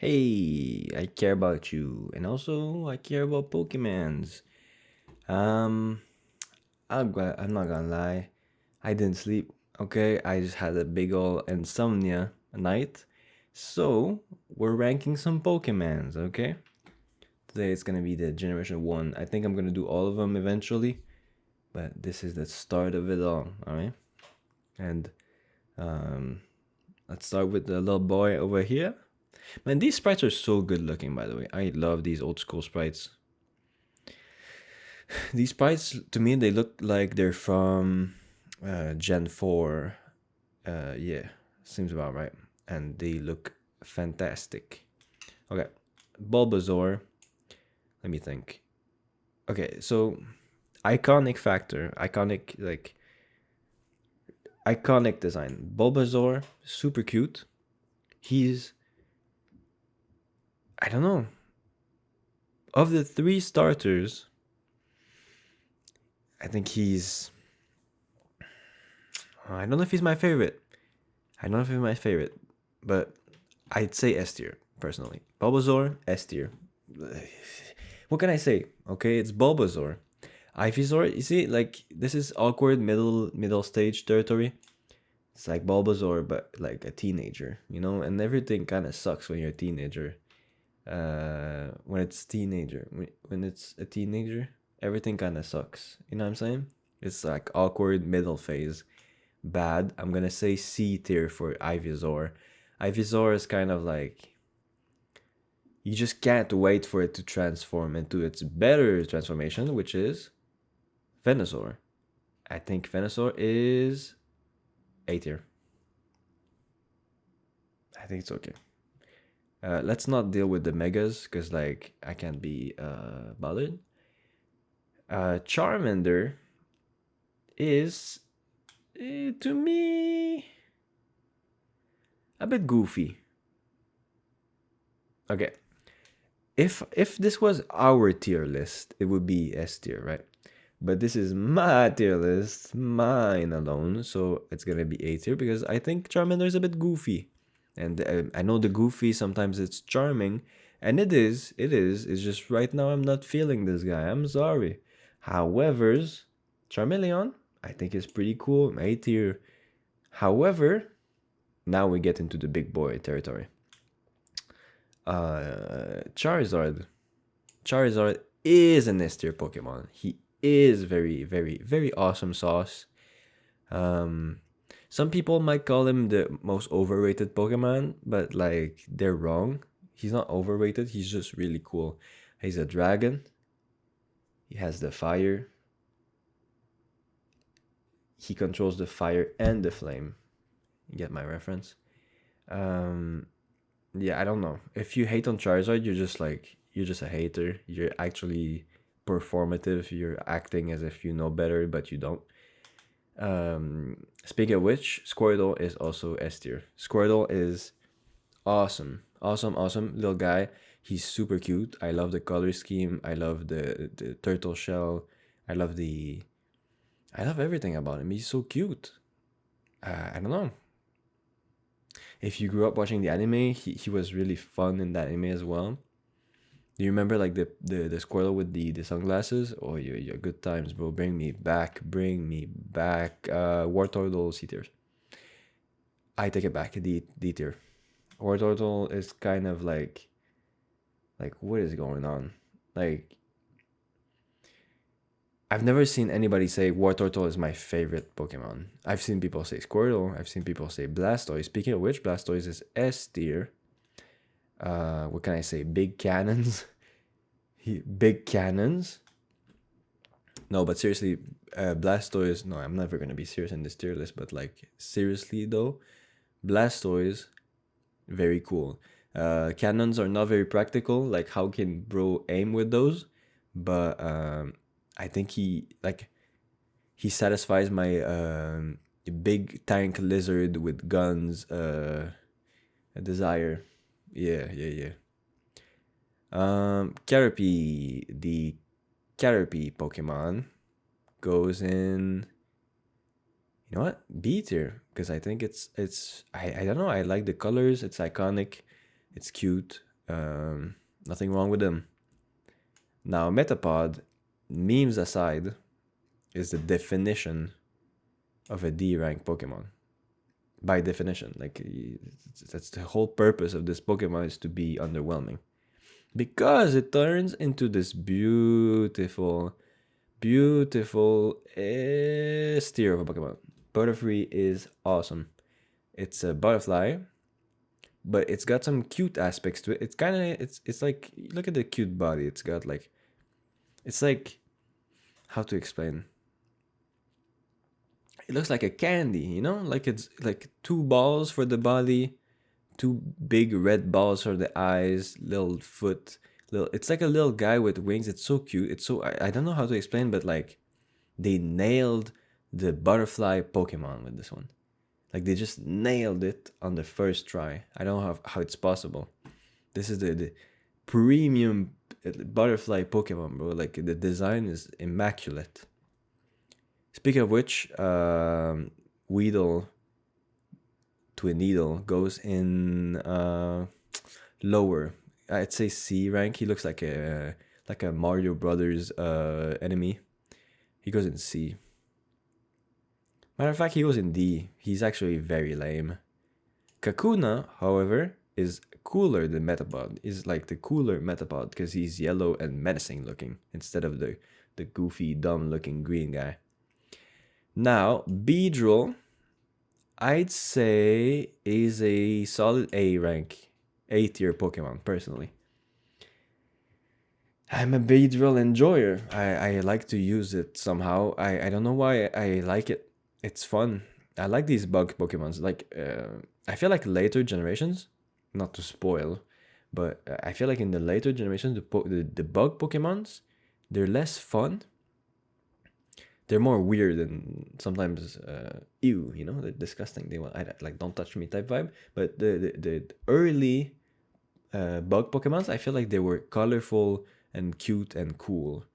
Hey, I care about you, and also I care about Pokemons. Um, I'm not gonna lie, I didn't sleep. Okay, I just had a big ol' insomnia night. So we're ranking some Pokemons. Okay, today it's gonna be the Generation One. I think I'm gonna do all of them eventually, but this is the start of it all. All right, and um, let's start with the little boy over here. Man, these sprites are so good looking, by the way. I love these old school sprites. These sprites, to me, they look like they're from Gen 4. Yeah, seems about right. And they look fantastic. Okay, Bulbasaur. Let me think. Okay, so iconic factor, iconic design. Bulbasaur, super cute. He's, I don't know, of the three starters, I think he's, I don't know if he's my favorite. I don't know if he's my favorite, but I'd say S tier personally. Bulbasaur, S tier. What can I say? Okay, it's Bulbasaur. Ivysaur, you see, like this is awkward middle stage territory. It's like Bulbasaur, but like a teenager, you know, and everything kind of sucks when you're a teenager. When it's a teenager, everything kind of sucks. You know what I'm saying? It's like awkward middle phase. Bad. I'm gonna say C tier for Ivysaur. Ivysaur is kind of like you just can't wait for it to transform into its better transformation, which is Venusaur. I think Venusaur is A tier. I think it's okay. Let's not deal with the megas because like I can't be bothered. Charmander is to me a bit goofy. Okay, if this was our tier list, it would be S tier, right? But this is my tier list, mine alone, so it's gonna be A tier because I think Charmander is a bit goofy, and I know the goofy sometimes it's charming, and it is. It's just right now I'm not feeling this guy. I'm sorry. However, Charmeleon I think is pretty cool, A tier. However, now we get into the big boy territory. Charizard. Charizard is an S tier Pokemon. He is very, very, very awesome sauce. Um, some people might call him the most overrated Pokemon, but like they're wrong. He's not overrated. He's just really cool. He's a dragon. He has the fire. He controls the fire and the flame. You get my reference? Um, yeah, I don't know. If you hate on Charizard, you're just a hater. You're actually performative. You're acting as if you know better, but you don't. Speaking of which, Squirtle is also S tier. Squirtle is awesome, awesome, awesome little guy. He's super cute. I love the color scheme. I love the turtle shell. I love the I love everything about him. He's so cute. I don't know. If you grew up watching the anime, he was really fun in that anime as well. Do you remember like the Squirtle with the sunglasses? Oh, yeah, good times, bro. Bring me back. Bring me back. Wartortle C tier. I take it back. D tier. Wartortle is kind of like what is going on? Like I've never seen anybody say Wartortle is my favorite Pokemon. I've seen people say Squirtle. I've seen people say Blastoise. Speaking of which, Blastoise is S tier. What can I say? Big cannons. Big cannons. No, but seriously, Blastoise. No, I'm never gonna be serious in this tier list. But like seriously though, Blastoise, very cool. Cannons are not very practical. Like how can bro aim with those? But I think he satisfies my big tank lizard with guns desire. Yeah, yeah, yeah. Caterpie, the Caterpie Pokemon goes in. You know what? B tier because I think it's I don't know. I like the colors. It's iconic. It's cute. Nothing wrong with them. Now, Metapod, memes aside, is the definition of a D rank Pokemon. By definition, like that's the whole purpose of this Pokemon, is to be underwhelming, because it turns into this beautiful, beautiful steer of a Pokemon. Butterfree is awesome. It's a butterfly, but it's got some cute aspects to it. It's kind of it's like, look at the cute body. It's got like, it's like, how to explain? It looks like a candy, you know? Like it's like two balls for the body, two big red balls for the eyes, little foot, little. It's like a little guy with wings. It's so cute. It's so, I don't know how to explain, but like they nailed the butterfly Pokemon with this one. Like they just nailed it on the first try. I don't know how it's possible. This is the premium butterfly Pokemon, bro. Like the design is immaculate. Speaking of which, Weedle Needle goes in lower. I'd say C rank. He looks like a Mario Brothers enemy. He goes in C. Matter of fact, he goes in D. He's actually very lame. Kakuna, however, is cooler than Metapod. Is like the cooler Metapod because he's yellow and menacing looking instead of the goofy, dumb looking green guy. Now, Beedrill, I'd say, is a solid A rank, A tier Pokemon, personally. I'm a Beedrill enjoyer. I like to use it somehow. I don't know why I like it. It's fun. I like these bug Pokemons. Like, I feel like later generations, not to spoil, but I feel like in the later generations, the bug Pokemons, they're less fun. They're more weird and sometimes ew, you know, they're disgusting. They want, like, don't touch me type vibe. But the early bug Pokemons, I feel like they were colorful and cute and cool,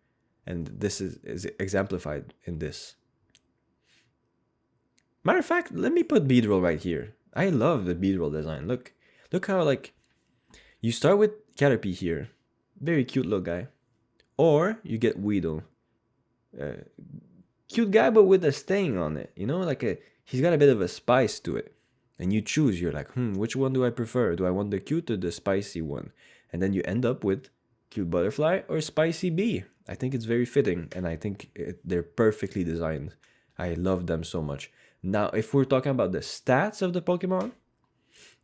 and this is exemplified in this. Matter of fact, let me put Beedrill right here. I love the Beedrill design. Look how, like, you start with Caterpie here, very cute little guy, or you get Weedle. Cute guy, but with a sting on it, you know, like he's got a bit of a spice to it, and you choose. You're like, which one do I prefer? Do I want the cute or the spicy one? And then you end up with cute butterfly or spicy bee. I think it's very fitting, and I think they're perfectly designed. I love them so much. Now, if we're talking about the stats of the Pokemon,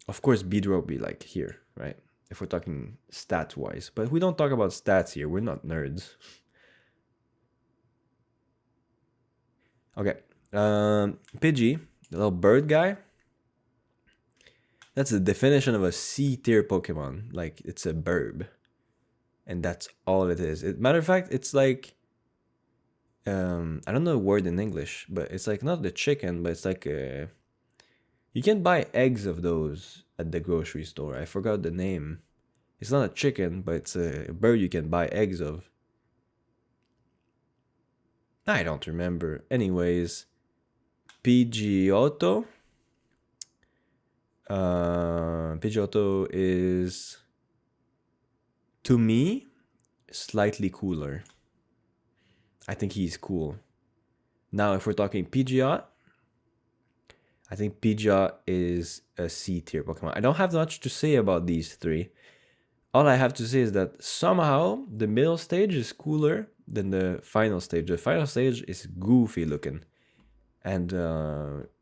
of course, Beedrill will be like here, right? If we're talking stats wise, but we don't talk about stats here. We're not nerds. Okay, Pidgey, the little bird guy. That's the definition of a C tier Pokemon. Like, it's a burb, and that's all it is. Matter of fact, it's like, I don't know the word in English, but it's like not the chicken, but it's like you can buy eggs of those at the grocery store. I forgot the name. It's not a chicken, but it's a bird you can buy eggs of. I don't remember. Anyways, Pidgeotto. Pidgeotto is, to me, slightly cooler. I think he's cool. Now, if we're talking Pidgeot, I think Pidgeot is a C tier Pokemon. I don't have much to say about these three. All I have to say is that somehow the middle stage is cooler than the final stage. The final stage is goofy looking. And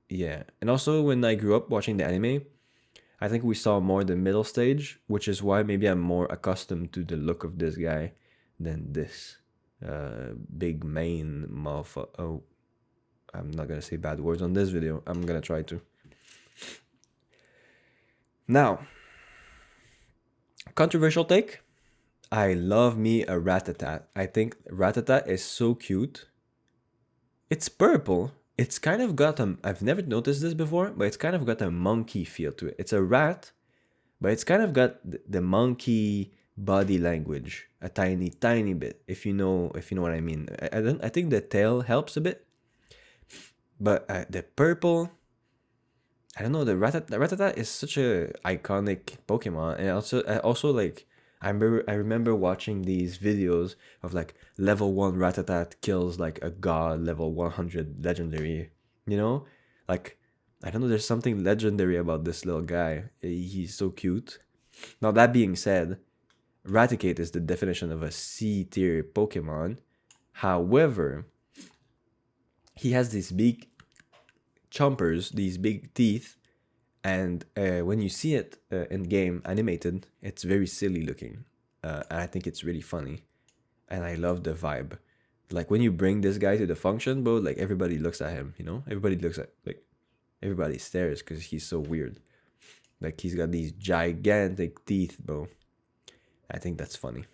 yeah. And also, when I grew up watching the anime, I think we saw more the middle stage, which is why maybe I'm more accustomed to the look of this guy than this big mane motherfucker. Oh, I'm not gonna say bad words on this video. I'm gonna try to. Now, controversial take. I love me a Rattata. I think Rattata is so cute. It's purple. It's kind of got a, I've never noticed this before, but it's kind of got a monkey feel to it. It's a rat, but it's kind of got the monkey body language a tiny bit, if you know what I mean. I think the tail helps a bit, but the purple, I don't know, the Rattata is such a iconic Pokemon, and also like I remember watching these videos of like level 1 Rattata kills like a god level 100 legendary, you know? Like I don't know, there's something legendary about this little guy. He's so cute. Now that being said, Raticate is the definition of a C tier Pokemon. However, he has these big chompers, these big teeth, and when you see it in game animated, it's very silly looking, and I think it's really funny, and I love the vibe. Like when you bring this guy to the function, bro, like everybody looks at him, you know, everybody looks at like everybody stares because he's so weird. Like he's got these gigantic teeth, bro. I think that's funny.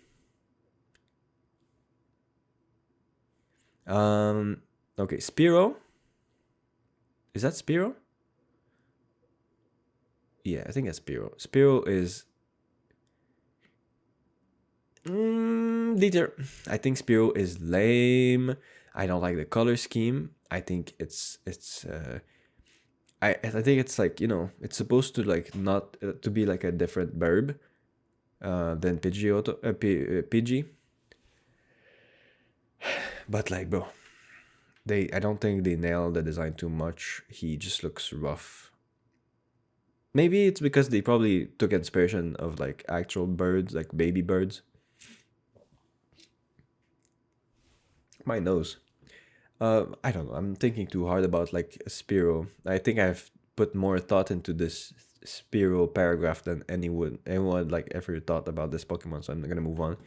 Um, okay, Spiro. Is that Spiro? Yeah, I think that's Spiro. Spiro is Dieter. I think Spiro is lame. I don't like the color scheme. I think I think it's like, you know, it's supposed to like not to be like a different bird than Pidgey. But like, bro, I don't think they nailed the design too much. He just looks rough. Maybe it's because they probably took inspiration of like actual birds, like baby birds. My nose. I don't know. I'm thinking too hard about like Spiro. I think I've put more thought into this Spiro paragraph than anyone like ever thought about this Pokemon. So I'm gonna move on.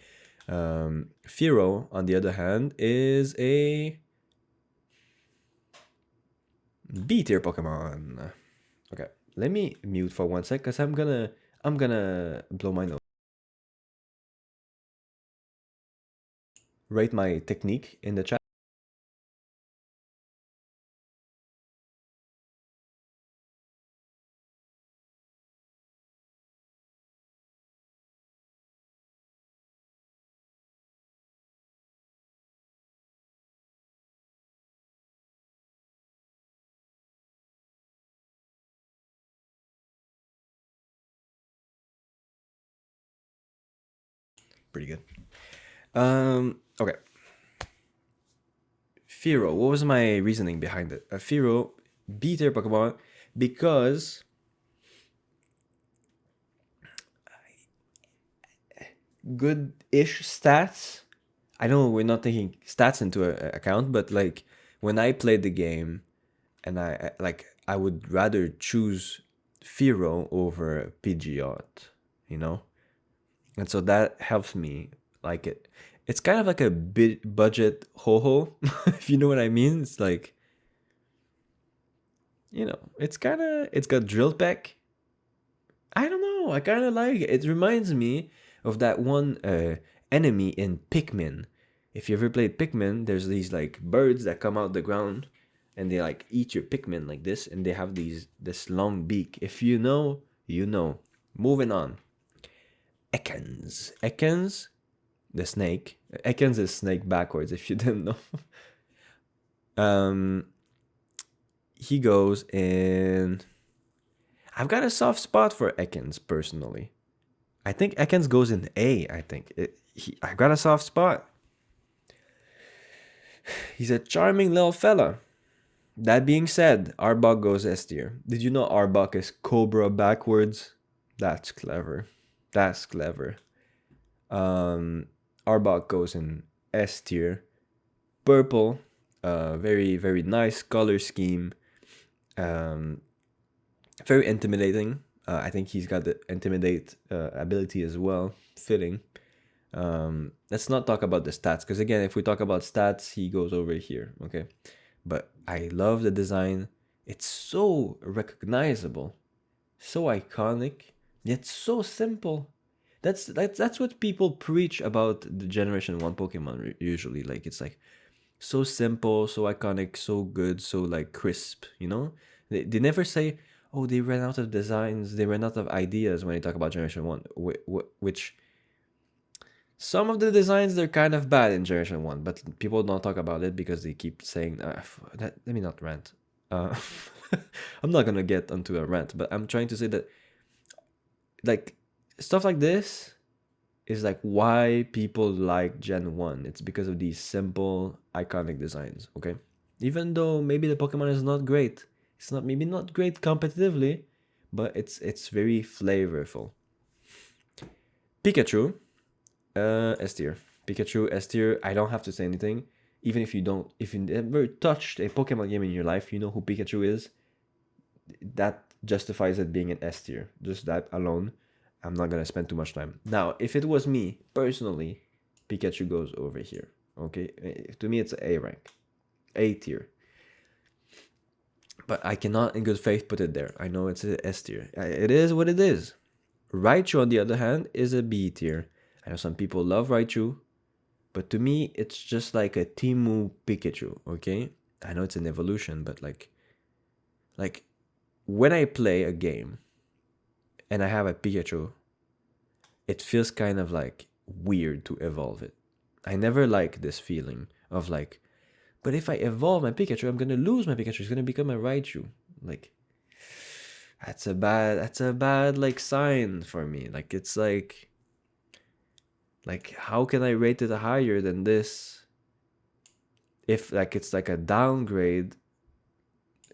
Firo, on the other hand, is a B tier Pokemon. Okay, let me mute for 1 sec, cause I'm gonna blow my nose. Rate my technique in the chat. Pretty good. Okay. Firo. What was my reasoning behind it? Firo, B tier Pokemon, because good-ish stats. I know we're not taking stats into account, but like when I played the game, and like I would rather choose Firo over Pidgeot, you know, and so that helps me like it. It's kind of like a bit budget ho-ho, if you know what I mean. It's like, you know, it's got drill peck. I don't know. I kind of like it. It reminds me of that one enemy in Pikmin. If you ever played Pikmin, there's these like birds that come out the ground and they like eat your Pikmin like this, and they have this long beak. If you know, you know. Moving on. Ekans, the snake. Ekans is snake backwards. If you didn't know. um, he goes in. I've got a soft spot for Ekans personally. I think Ekans goes in A. I think I got a soft spot. He's a charming little fella. That being said, Arbok goes S tier. Did you know Arbok is Cobra backwards? That's clever. That's clever. Arbok goes in S tier. Purple, very very nice color scheme. Um, very intimidating. I think he's got the intimidate ability as well. Fitting. Let's not talk about the stats, because again, if we talk about stats, he goes over here. Okay, but I love the design. It's so recognizable, so iconic, yet so simple. That's what people preach about the Generation 1 Pokemon usually. Like it's like so simple, so iconic, so good, so like crisp, you know? They never say, oh, they ran out of designs, they ran out of ideas when they talk about Generation 1, which some of the designs they're kind of bad in Generation 1, but people don't talk about it because they keep saying, let me not rant. Uh, I'm not gonna get onto a rant, but I'm trying to say that like stuff like this is like why people like Gen 1. It's because of these simple, iconic designs, okay? Even though maybe the Pokemon is not great. It's not maybe not great competitively, but it's very flavorful. Pikachu, S tier. Pikachu, S tier. I don't have to say anything. Even if you don't, if you never touched a Pokemon game in your life, you know who Pikachu is. That justifies it being an S tier. Just that alone. I'm not gonna spend too much time. Now, if it was me personally, Pikachu goes over here. Okay, to me it's A rank, A tier. But I cannot, in good faith, put it there. I know it's a S tier. It is what it is. Raichu, on the other hand, is a B tier. I know some people love Raichu, but to me, it's just like a Timu Pikachu. Okay, I know it's an evolution, but like when I play a game and I have a Pikachu, it feels kind of like weird to evolve it. I never like this feeling of like, but if I evolve my Pikachu, I'm gonna lose my Pikachu. It's gonna become a Raichu. Like that's a bad like sign for me. Like it's like how can I rate it higher than this if like it's like a downgrade?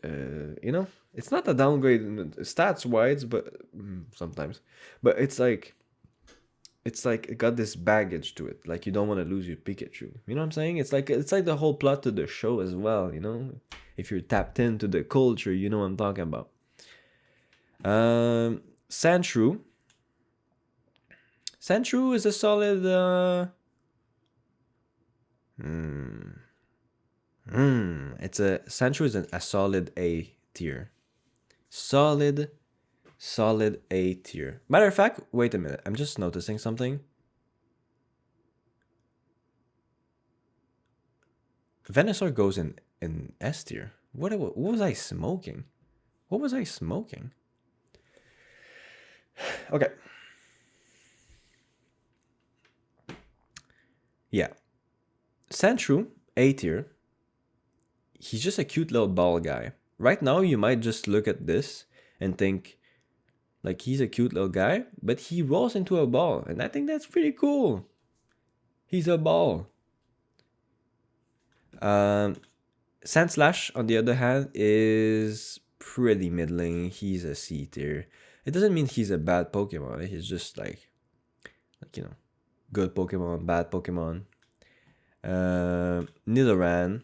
You know, it's not a downgrade in stats wise, but sometimes, but it's like it got this baggage to it. Like you don't want to lose your Pikachu. You know what I'm saying? It's like the whole plot to the show as well. You know, if you're tapped into the culture, you know what I'm talking about. Sandshrew. Sandshrew is a solid. It's a Sandshrew is a solid A tier. Solid A tier. Matter of fact, wait a minute. I'm just noticing something. Venusaur goes in S tier. What was I smoking? What was I smoking? Okay. Yeah. Sandshrew, A tier. He's just a cute little ball guy. Right now, you might just look at this and think, like, he's a cute little guy, but he rolls into a ball, and I think that's pretty cool. He's a ball. Sandslash, on the other hand, is pretty middling. He's a C tier. It doesn't mean he's a bad Pokemon. He's just like you know, good Pokemon, bad Pokemon. Nidoran.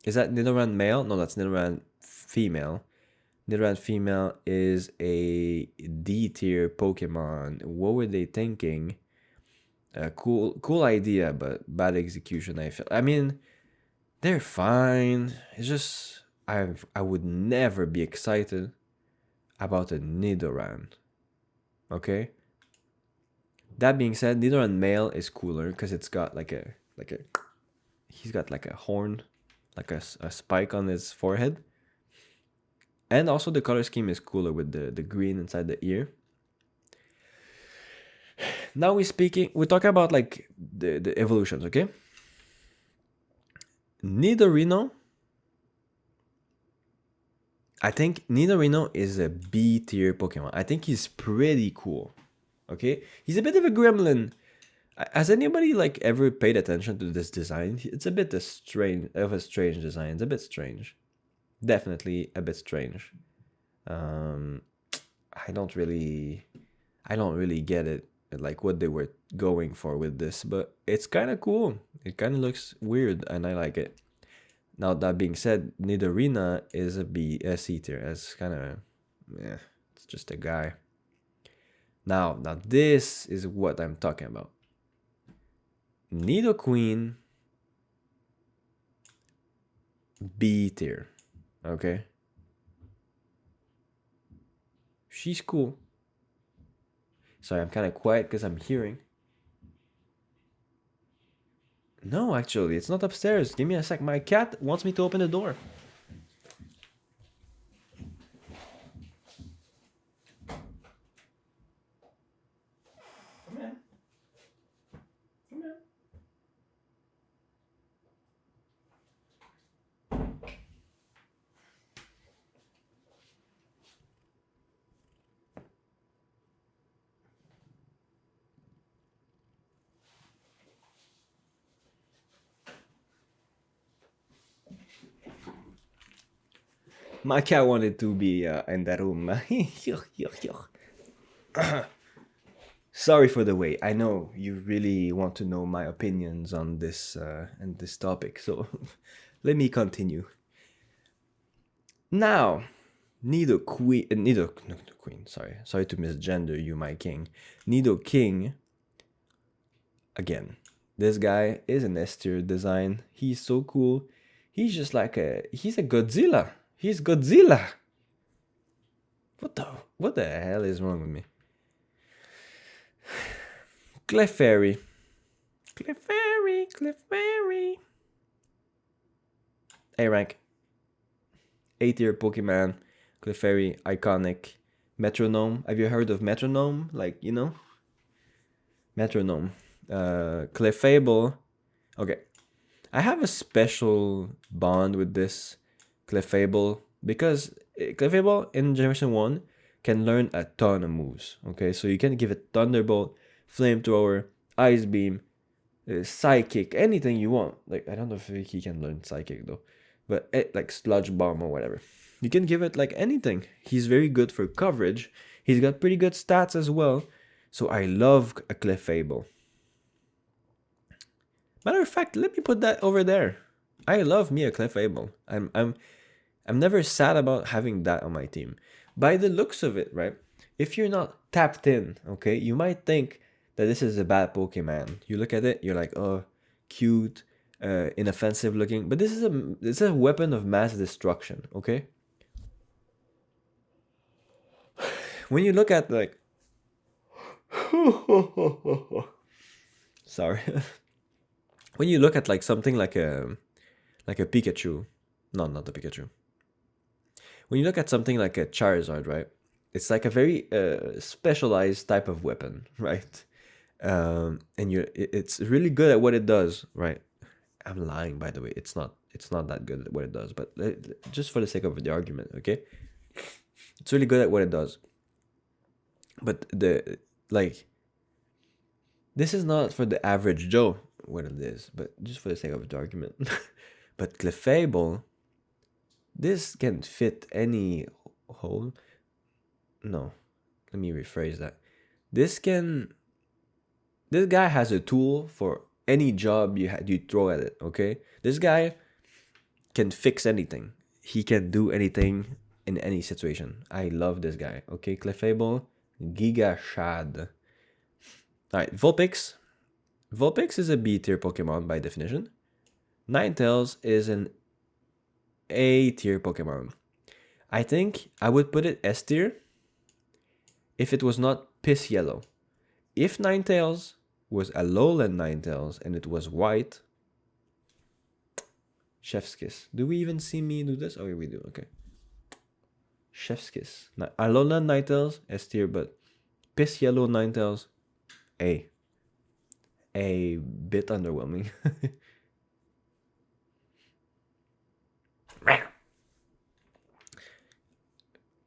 Is that Nidoran male? No, that's Nidoran female. Nidoran female is a D tier Pokemon. What were they thinking? Cool idea, but bad execution. I mean, they're fine. It's just I would never be excited about a Nidoran. Okay. That being said, Nidoran male is cooler because it's got like a he's got like a horn, like a spike on his forehead. And also the color scheme is cooler with the green inside the ear. Now we're talking about like the evolutions, okay? Nidorino. I think Nidorino is a B tier Pokemon. I think he's pretty cool. Okay? He's a bit of a gremlin. Has anybody like ever paid attention to this design? It's a bit a strange design. It's a bit strange. Definitely a bit strange. I don't really get it, like what they were going for with this, but it's kind of cool. It kind of looks weird, and I like it. Now that being said, Nidorina is a C tier. It's kind of, yeah, it's just a guy. Now this is what I'm talking about. Nidoqueen, B tier. Okay. She's cool. Sorry, I'm kind of quiet because I'm hearing. No, actually, it's not upstairs. Give me a sec. My cat wants me to open the door. Come in. Come in. My cat wanted to be in the room. Sorry for the wait. I know you really want to know my opinions on this and this topic, so let me continue. Now, Nido Queen. Sorry to misgender you, my king. Nido King. Again, this guy is an S tier design. He's so cool. He's just like he's a Godzilla. He's Godzilla. What the hell is wrong with me? Clefairy. Clefairy. A rank. A tier Pokemon. Clefairy, iconic. Metronome. Have you heard of Metronome? Like, you know? Metronome. Clefable. Okay. I have a special bond with this Clefable because Clefable in Generation 1 can learn a ton of moves. Okay, so you can give it Thunderbolt, Flamethrower, Ice Beam, Psychic, anything you want. Like, I don't know if he can learn Psychic though, but like Sludge Bomb or whatever. You can give it like anything. He's very good for coverage. He's got pretty good stats as well. So I love a Clefable. Matter of fact, let me put that over there. I love me a Clefable. I'm never sad about having that on my team. By the looks of it, right? If you're not tapped in, okay, you might think that this is a bad Pokemon. You look at it, you're like, oh, cute, inoffensive looking, but this is a weapon of mass destruction, okay? When you look at like, sorry, when you look at like something like a Pikachu, no, not the Pikachu. When you look at something like a Charizard, right? It's like a very specialized type of weapon, right? And it's really good at what it does, right? I'm lying, by the way. It's not that good at what it does, but just for the sake of the argument, okay? It's really good at what it does. But this is not for the average Joe what it is, but just for the sake of the argument. But Clefable, this can fit any hole. No, let me rephrase that. This guy has a tool for any job you throw at it, okay? This guy can fix anything. He can do anything in any situation. I love this guy, okay? Clefable, Giga Shad. Alright, Vulpix. Vulpix is a B tier Pokemon by definition. Ninetales is an A tier Pokemon. I think I would put it S tier if it was not piss yellow. If Ninetales was a lowland Ninetales and it was white, chef's kiss. Do we even see me do this? Oh, yeah, we do. Okay. Chef's kiss. A lowland Ninetales, S tier, but piss yellow Ninetales, A. A bit underwhelming.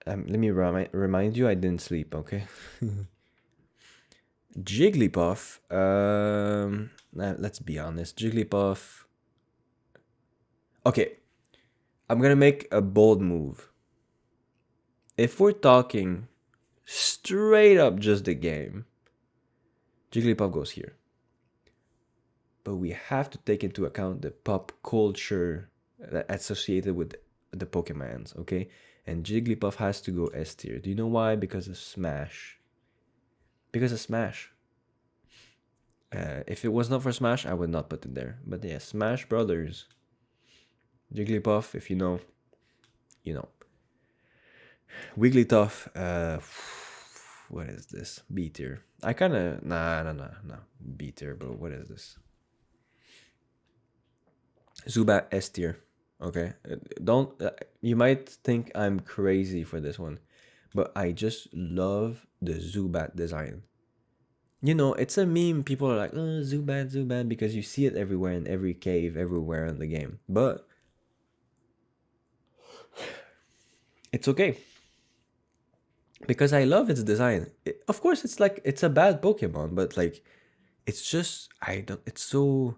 Let me remind you I didn't sleep, okay? Jigglypuff. Let's be honest. Jigglypuff. Okay. I'm gonna make a bold move. If we're talking straight up just the game, Jigglypuff goes here. But we have to take into account the pop culture associated with the Pokemons, okay? And Jigglypuff has to go S tier. Do you know why? Because of Smash. Because of Smash. If it was not for Smash, I would not put it there. But yeah, Smash Brothers. Jigglypuff, if you know, you know. Wigglytuff, what is this? B tier. I kind of, nah. B tier, bro. What is this? Zubat S tier. Okay, don't. You might think I'm crazy for this one, but I just love the Zubat design. You know, it's a meme. People are like, "Oh, Zubat," because you see it everywhere in every cave, everywhere in the game. But it's okay because I love its design. Of course, it's a bad Pokemon, but like, it's just I don't. It's so.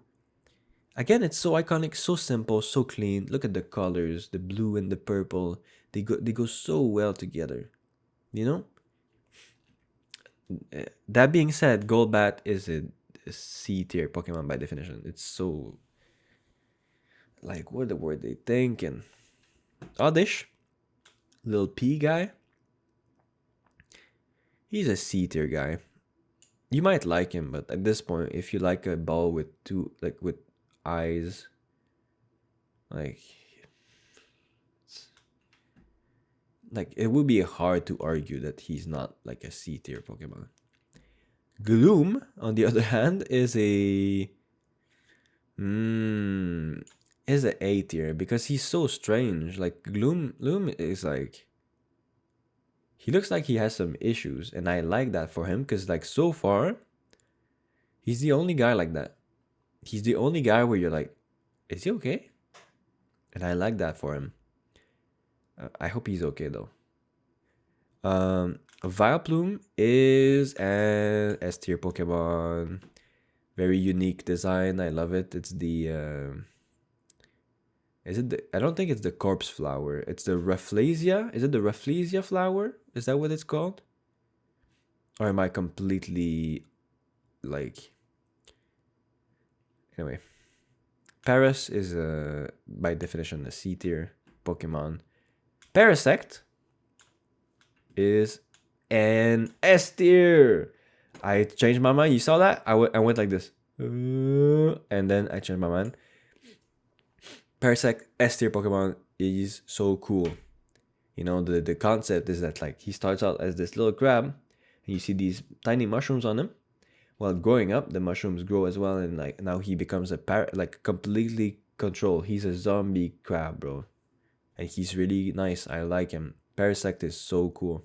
Again, it's so iconic, so simple, so clean. Look at the colors, the blue and the purple, They go so well together. You know. That being said, Golbat is a C tier Pokemon by definition. It's so like what the word they thinking. Oddish, little P guy. He's a C tier guy. You might like him, but at this point, if you like a ball with two like with eyes, like it would be hard to argue that he's not like a C tier Pokemon. Gloom, on the other hand, is a A tier because he's so strange. Like Gloom is like he looks like he has some issues, and I like that for him because like so far, he's the only guy like that. He's the only guy where you're like, is he okay? And I like that for him. I hope he's okay though. Vileplume is an S tier Pokemon. Very unique design. I love it. It's the is it the I don't think it's the corpse flower. It's the Rafflesia. Is it the Rafflesia flower? Is that what it's called? Or am I completely like anyway. Paras is by definition a C tier Pokemon. Parasect is an S tier. I changed my mind. You saw that? I went like this. And then I changed my mind. Parasect S tier Pokemon is so cool. You know, the concept is that like he starts out as this little crab and you see these tiny mushrooms on him. Well, growing up, the mushrooms grow as well, and like now he becomes a like completely controlled. He's a zombie crab, bro. And he's really nice. I like him. Parasect is so cool.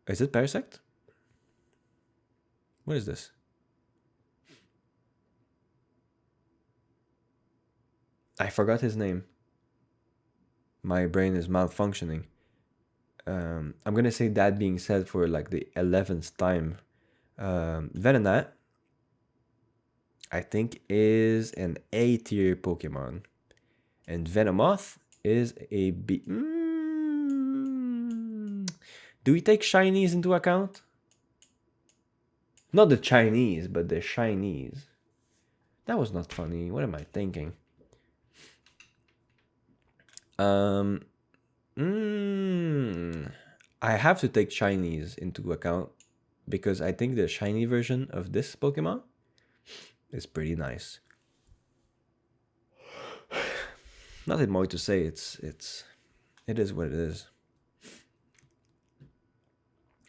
Is it Parasect? What is this? I forgot his name. My brain is malfunctioning. I'm gonna say that being said for like the 11th time. Venonat, I think, is an A tier Pokemon. And Venomoth is a B. Do we take shinies into account? Not the Chinese, but the shinies. That was not funny. What am I thinking? I have to take shinies into account because I think the shiny version of this Pokemon is pretty nice. Nothing more to say. It is what it is.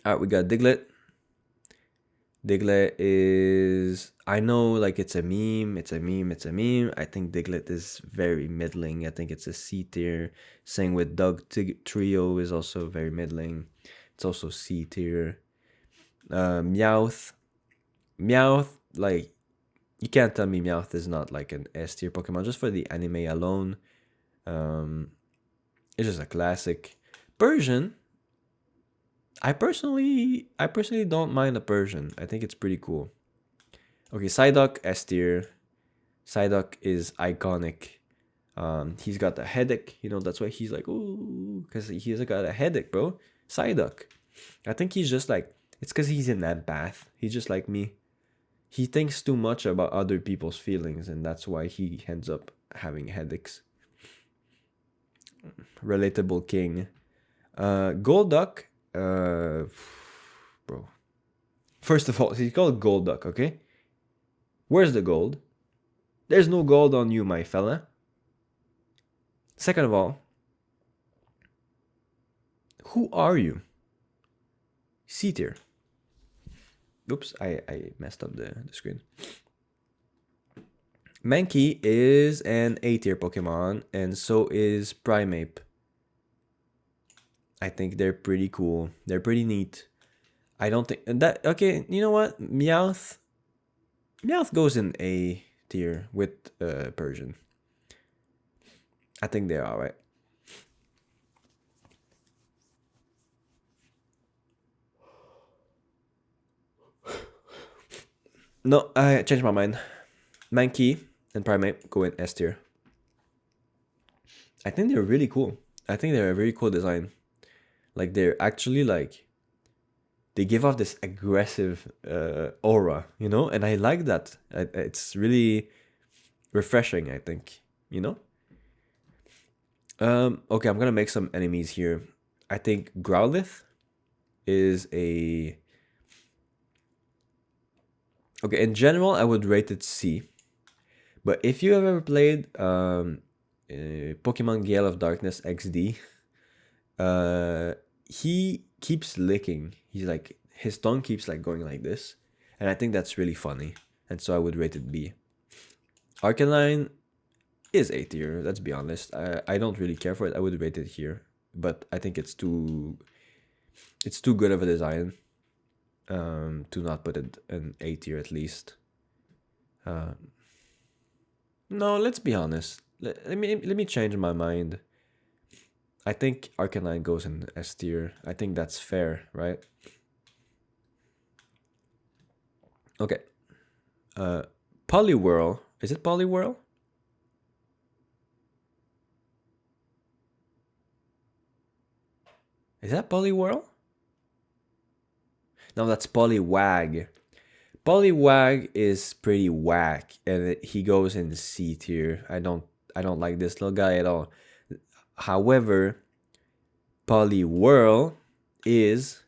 All right, we got Diglett. Diglett is, I know like it's a meme. I think Diglett is very middling. I think it's a C tier. Same with Doug Trio is also very middling. It's also C tier. Meowth, like you can't tell me Meowth is not like an S tier Pokemon just for the anime alone. It's just a classic. Persian, I personally don't mind a Persian. I think it's pretty cool. Okay, Psyduck S tier. Psyduck is iconic. He's got a headache. You know, that's why he's like, ooh, because he's got a headache, bro. Psyduck. I think he's just like, it's because he's in that bath. He's just like me. He thinks too much about other people's feelings, and that's why he ends up having headaches. Relatable king. Golduck. Bro. First of all, he's called Golduck, okay? Where's the gold? There's no gold on you, my fella. Second of all, who are you? C tier. Oops, I messed up the screen. Mankey is an A tier Pokemon, and so is Primeape. I think they're pretty cool. They're pretty neat. I don't think that. Okay, you know what? Meowth goes in A tier with Persian. I think they're alright. No, I changed my mind. Mankey and Primeape go in S tier. I think they're really cool. I think they're a very cool design. Like they're actually like they give off this aggressive aura, you know, and I like that. It's really refreshing, I think, you know. Okay, I'm gonna make some enemies here. I think Growlithe is a okay. In general, I would rate it C. But if you have ever played Pokemon Gale of Darkness XD, he keeps licking. He's like his tongue keeps like going like this, and I think that's really funny. And so I would rate it B. Arcanine is A tier. Let's be honest. I don't really care for it. I would rate it here, but I think it's too good of a design to not put it in A tier at least. No, let's be honest. Let me change my mind. I think Arcanine goes in S tier. I think that's fair, right? Okay. Poliwhirl. Is it Poliwhirl? Is that Poliwhirl? No, that's Poliwag. Poliwag is pretty whack, and he goes in C tier. I don't like this little guy at all. However, Poliwhirl is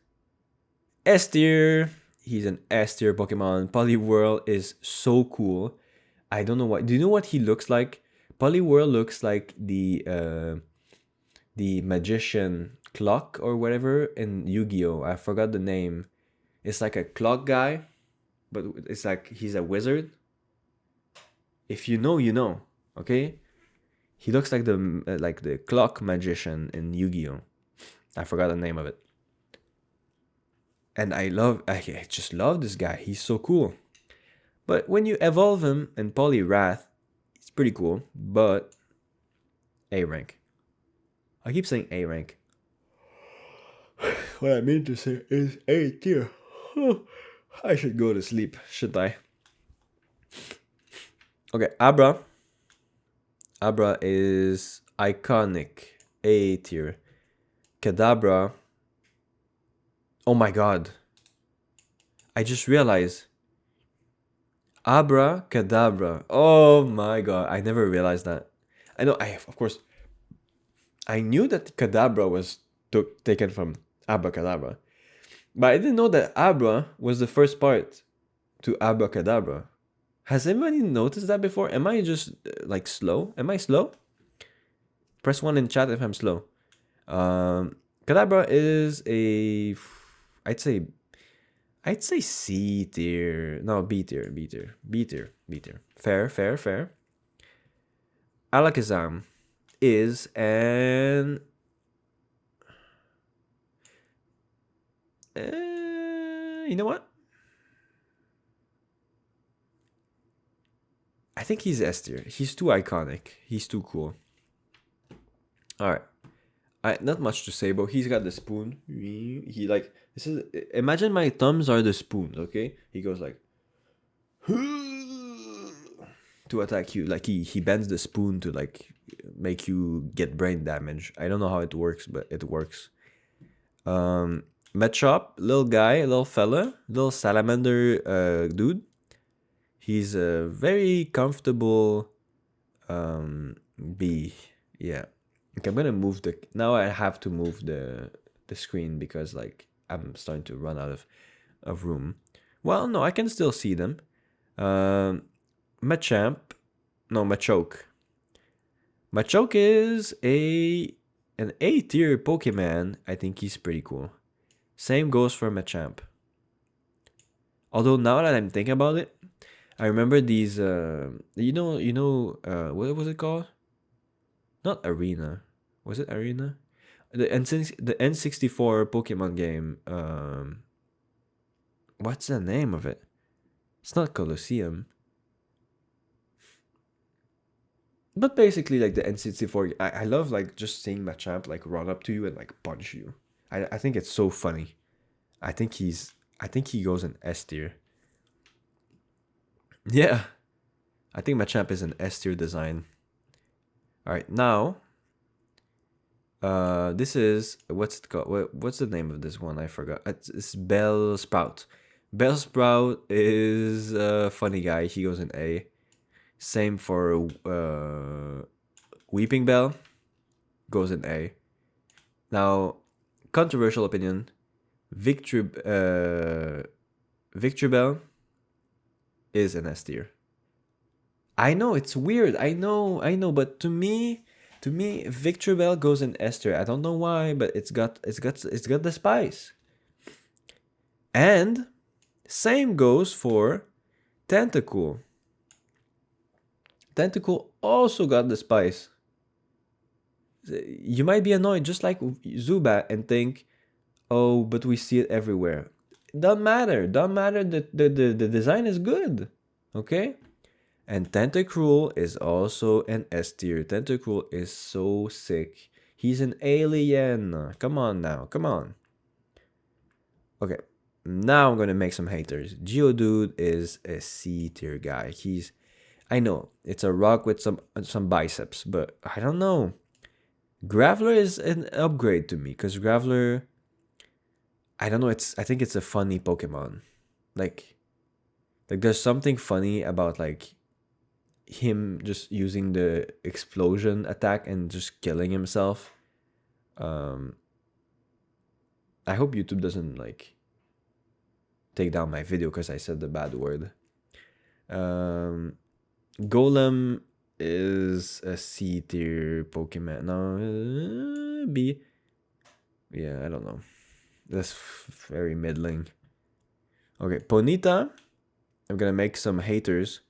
S tier. He's an S tier Pokemon. Poliwhirl is so cool. I don't know what. Do you know what he looks like? Poliwhirl looks like the magician clock or whatever in Yu-Gi-Oh. I forgot the name. It's like a clock guy, but it's like he's a wizard. If you know, you know. Okay. He looks like the clock magician in Yu-Gi-Oh. I forgot the name of it. And I just love this guy. He's so cool. But when you evolve him in Poliwrath, it's pretty cool. But A rank. I keep saying A rank. What I mean to say is A tier. I should go to sleep, should I? Okay, Abra. Abra is iconic. A tier. Kadabra. Oh my god. I just realized. Abra Kadabra. Oh my god. I never realized that. I know, of course, I knew that Kadabra was taken from Abracadabra. But I didn't know that Abra was the first part to Abracadabra. Has anybody noticed that before? Am I just like slow? Am I slow? Press 1 in chat if I'm slow. Kadabra is a, I'd say C tier. No, B tier. B tier. Fair. Alakazam is an you know what? I think he's S tier. He's too iconic. He's too cool. All right. Not much to say, but he's got the spoon. He like this is. Imagine my thumbs are the spoons. Okay, he goes like to attack you. Like he bends the spoon to like make you get brain damage. I don't know how it works, but it works. Machop, little guy, little fella, little salamander dude. He's a very comfortable B. Yeah. Okay, I'm gonna move now I have to move the screen because like I'm starting to run out of room. Well, no, I can still see them. Machamp. No, Machoke. Machoke is an A tier Pokemon. I think he's pretty cool. Same goes for Machamp. Although now that I'm thinking about it, I remember these what was it called? Not Arena. Was it Arena? The N64 Pokemon game. What's the name of it? It's not Colosseum. But basically, like the N64, I love like just seeing Machamp like run up to you and like punch you. I think it's so funny. I think he goes in S tier. Yeah, I think Machamp is an S tier design. All right, now This is what's it called? What's the name of this one? I forgot. It's Bellsprout. Bellsprout is a funny guy. He goes in A. Same for Weeping Bell, goes in A. Now, controversial opinion. Victory Bell is an S tier. I know it's weird. I know, but to me, Victory Bell goes in S tier. I don't know why, but it's got the spice. And same goes for Tentacool. Tentacool also got the spice. You might be annoyed just like Zubat and think, oh, but we see it everywhere. Doesn't matter. The design is good. Okay? And Tentacruel is also an S tier. Tentacruel is so sick. He's an alien. Come on now. Come on. Okay. Now I'm gonna make some haters. Geodude is a C tier guy. I know it's a rock with some biceps, but I don't know. Graveler is an upgrade to me because Graveler, I don't know. I think it's a funny Pokemon. Like there's something funny about like him just using the explosion attack and just killing himself. I hope YouTube doesn't like take down my video because I said the bad word. Golem is a C tier Pokemon. No, B. Yeah, I don't know. That's very middling. Okay, Ponyta. I'm gonna make some haters.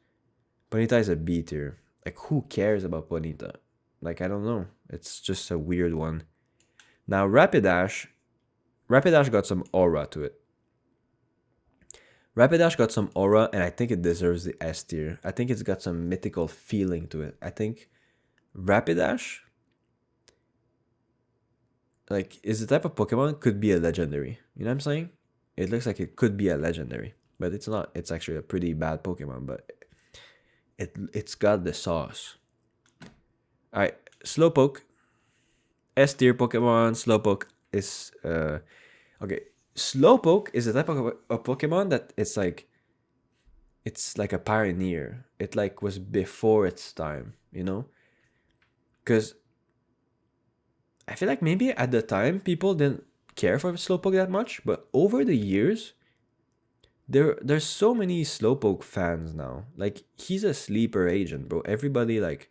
Ponyta is a B tier. Like, who cares about Ponyta? Like, I don't know. It's just a weird one. Now, Rapidash. Rapidash got some aura to it. Rapidash got some aura, and I think it deserves the S tier. I think it's got some mythical feeling to it. I think Rapidash, like, is the type of Pokemon could be a legendary. You know what I'm saying? It looks like it could be a legendary, but it's not. It's actually a pretty bad Pokemon, but it's got the sauce. All right, Slowpoke, S tier Pokemon. Slowpoke is okay. Slowpoke is a type of a Pokemon that it's like a pioneer. It like was before its time, you know? Because I feel like maybe at the time people didn't care for Slowpoke that much, but over the years, there's so many Slowpoke fans now. Like he's a sleeper agent, bro. Everybody likes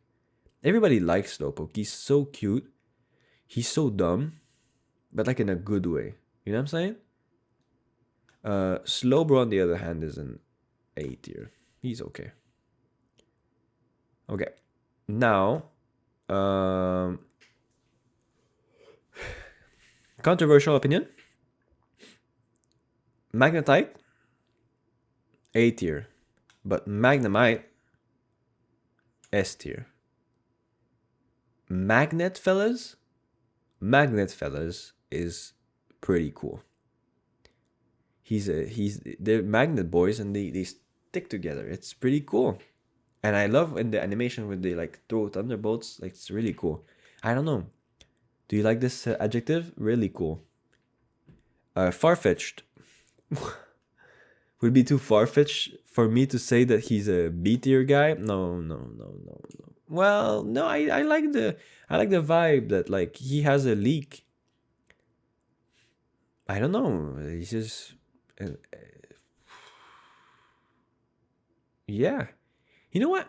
Slowpoke. He's so cute. He's so dumb, but like in a good way. You know what I'm saying? Slowbro on the other hand is an A tier. He's okay. Okay. Now, controversial opinion. Magnetite, A tier. But Magnemite, S tier. Magnet fellas is pretty cool. They're magnet boys and they stick together. It's pretty cool. And I love in the animation when they like throw thunderbolts. Like it's really cool. I don't know. Do you like this adjective? Really cool. Far-fetched. Would it be too far-fetched for me to say that he's a B tier guy? No. Well, no, I like the vibe that like he has a leak. I don't know. He's just yeah. You know what?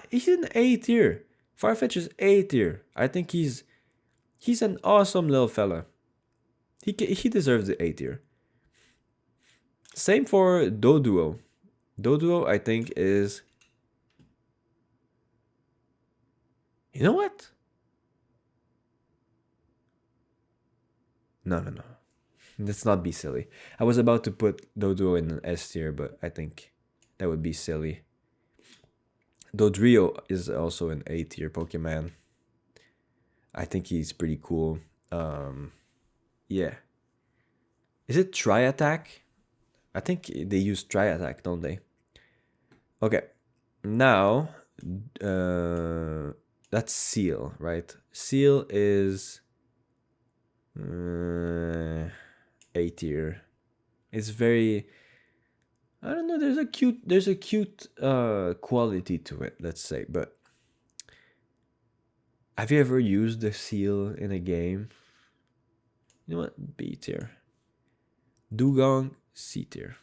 He's an A tier. Farfetch is A tier. I think he's an awesome little fella. He deserves the A tier. Same for Doduo. Doduo, I think, is... You know what? No. Let's not be silly. I was about to put Doduo in an S tier, but I think that would be silly. Dodrio is also an A tier Pokemon. I think he's pretty cool. Yeah. Is it Tri-Attack? I think they use Tri-Attack, don't they? Okay. Now, That's Seal, right? Seal is A tier. It's very, I don't know, there's a cute quality to it, let's say. But have you ever used the Seal in a game? You know what? B tier. Dugong, C tier.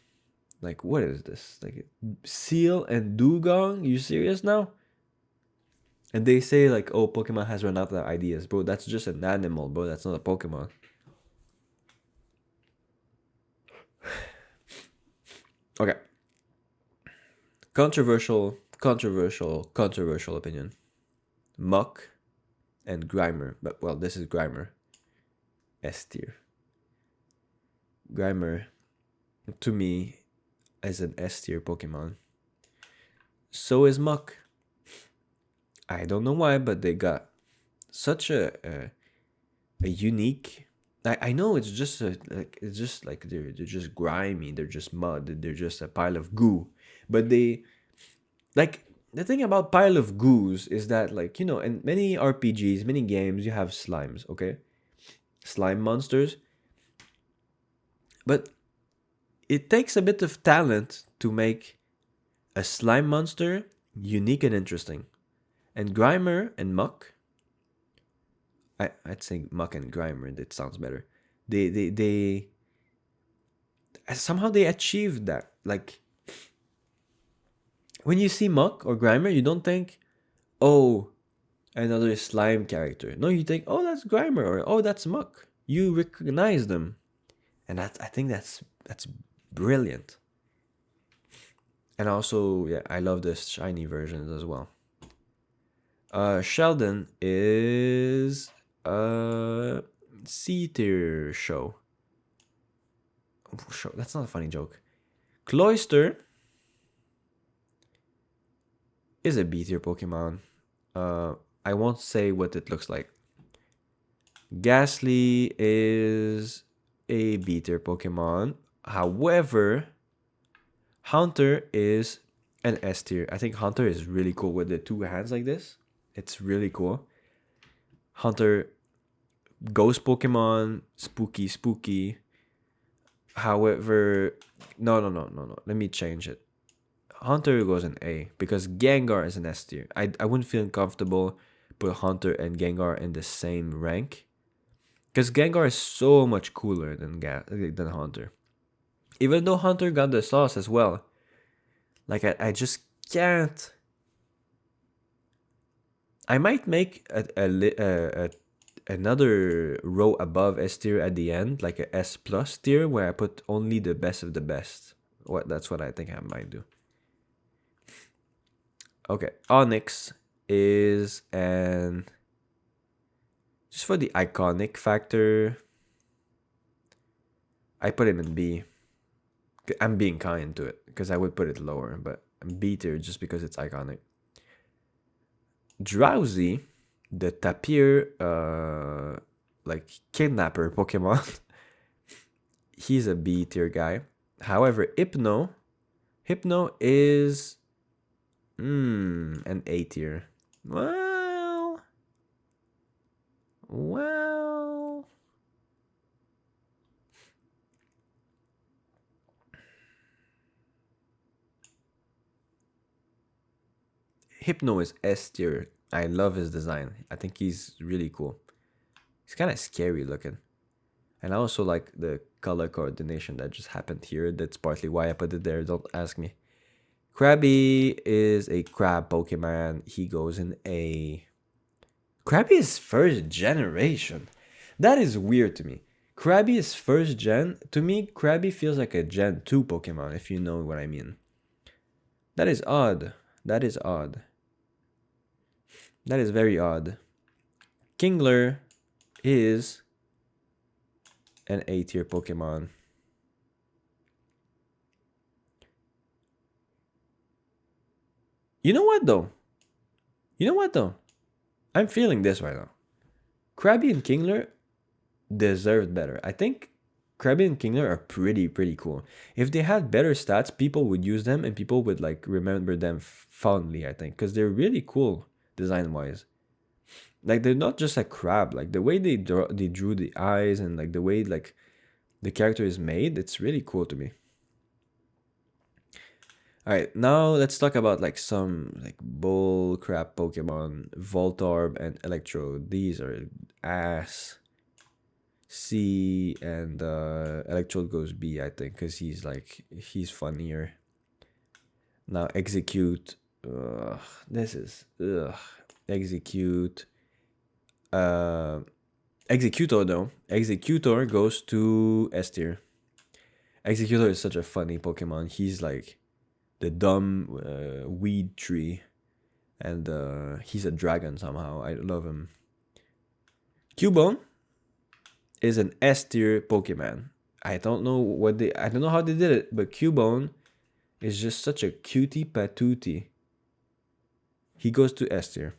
Like, what is this? Like, Seal and Dugong? You serious now? And they say, like, oh, Pokemon has run out of ideas. Bro, that's just an animal, bro. That's not a Pokemon. Okay. Controversial opinion. Muck and Grimer. But, well, this is Grimer. S tier. Grimer, to me, is an S tier Pokemon. So is Muck. I don't know why, but they got such a unique. I know it's just like they're just grimy, they're just mud, they're just a pile of goo. But they, like, the thing about pile of goos is that, like, you know, in many RPGs, many games, you have slimes, okay? Slime monsters. But it takes a bit of talent to make a slime monster unique and interesting. And Grimer and Muck, I'd say Muck and Grimer, that sounds better. They somehow they achieved that. Like, when you see Muck or Grimer, you don't think, oh, another slime character. No, you think, oh, that's Grimer, or oh, that's Muck. You recognize them. And I think that's brilliant. And also, yeah, I love the shiny versions as well. Sheldon is a C tier show. That's not a funny joke. Cloyster is a B tier Pokemon. I won't say what it looks like. Ghastly is a B tier Pokemon. However, Haunter is an S tier. I think Haunter is really cool with the two hands like this. It's really cool. Haunter, ghost Pokemon, spooky. However, no. Let me change it. Haunter goes in A because Gengar is an S tier. I wouldn't feel comfortable put Haunter and Gengar in the same rank because Gengar is so much cooler than Haunter. Even though Haunter got the sauce as well, like I just can't. I might make another row above S tier at the end, like a S plus tier, where I put only the best of the best. That's what I think I might do. Okay, Onyx is just for the iconic factor, I put him in B. I'm being kind to it because I would put it lower, but B tier just because it's iconic. Drowsy, the tapir, like kidnapper Pokemon, he's a B tier guy. However, Hypno is an A tier. Well. Hypno is S tier. I love his design. I think he's really cool. He's kind of scary looking. And I also like the color coordination that just happened here. That's partly why I put it there. Don't ask me. Krabby is a crab Pokemon. He goes in A. Krabby is first generation. That is weird to me. Krabby is first gen. To me, Krabby feels like a Gen 2 Pokemon, if you know what I mean. That is odd. That is very odd. Kingler is an A tier Pokemon. You know what though? I'm feeling this right now. Krabby and Kingler deserved better. I think Krabby and Kingler are pretty cool. If they had better stats, people would use them and people would like remember them fondly, I think, because they're really cool design-wise. Like they're not just a crab. Like the way they drew the eyes and like the way like the character is made, it's really cool to me. All right, now let's talk about like some like bull crap Pokemon, Voltorb and Electrode. These are ass. C and Electrode goes B, I think, because he's funnier. Now Execute. Ugh, this is Execute. Uh, Executor though. Executor goes to S tier. Executor is such a funny Pokemon. He's like the dumb weed tree, and he's a dragon somehow. I love him. Cubone is an S tier Pokemon. I don't know how they did it, but Cubone is just such a cutie patootie. He goes to S tier.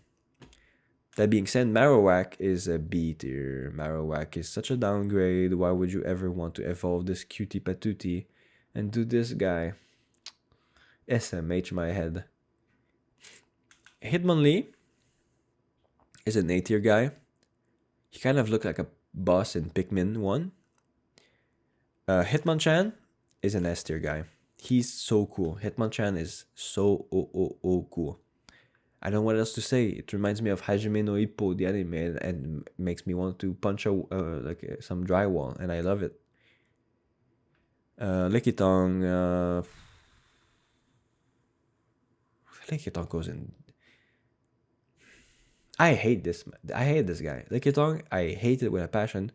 That being said, Marowak is a B tier. Marowak is such a downgrade. Why would you ever want to evolve this cutie patootie and do this guy? SMH my head. Hitmonlee is an A tier guy. He kind of looked like a boss in Pikmin 1. Hitmonchan is an S tier guy. He's so cool. Hitmonchan is so cool. I don't know what else to say. It reminds me of Hajime no Ippo, the anime, and makes me want to punch some drywall, and I love it. Lickitung. Lickitung goes in. I hate this. I hate this guy. Lickitung, I hate it with a passion,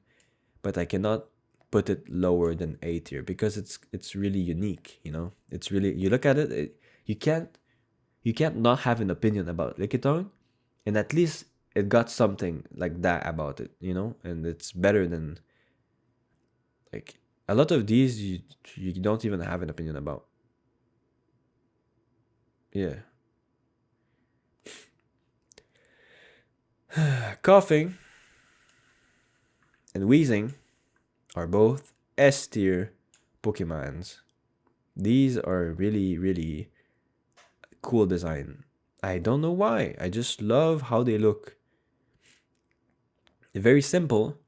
but I cannot put it lower than A tier because it's really unique. You know, it's really, you look at it, you can't not have an opinion about Lickitung, and at least it got something like that about it, you know, and it's better than like a lot of these you don't even have an opinion about. Yeah. Coughing and wheezing are both S tier Pokemons. These are really, really cool design. I don't know why. I just love how they look. They're very simple,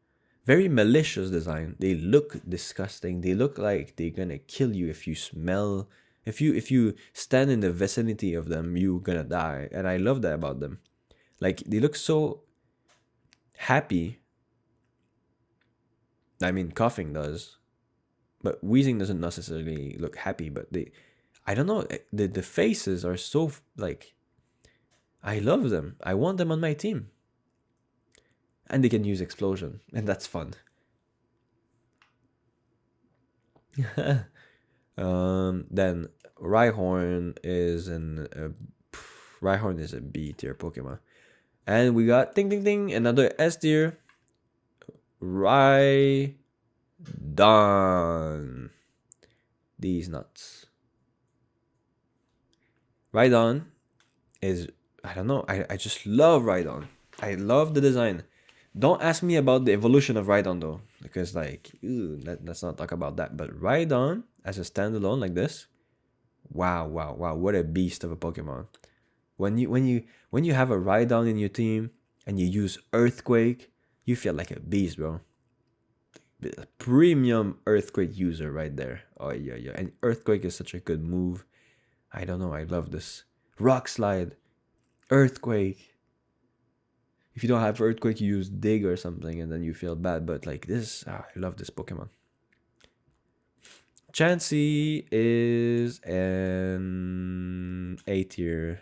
very malicious design. They look disgusting. They look like they're gonna kill you if you smell. If you stand in the vicinity of them, you're gonna die. And I love that about them. Like they look so happy. I mean, coughing does, but wheezing doesn't necessarily look happy. But I don't know. The faces are so like. I love them. I want them on my team. And they can use explosion, and that's fun. Then Rhyhorn is Rhyhorn is a B tier Pokemon, and we got ding ding ding another S tier. Rhydon. These nuts. Rhydon is, I don't know. I just love Rhydon. I love the design. Don't ask me about the evolution of Rhydon though, because like, let's not talk about that. But Rhydon as a standalone like this, wow, what a beast of a Pokemon. When you have a Rhydon in your team and you use Earthquake, you feel like a beast, bro. A premium Earthquake user right there. Oh yeah, and Earthquake is such a good move. I don't know, I love this. Rock Slide, Earthquake. If you don't have Earthquake, you use Dig or something, and then you feel bad. But like this, I love this Pokemon. Chansey is an A tier.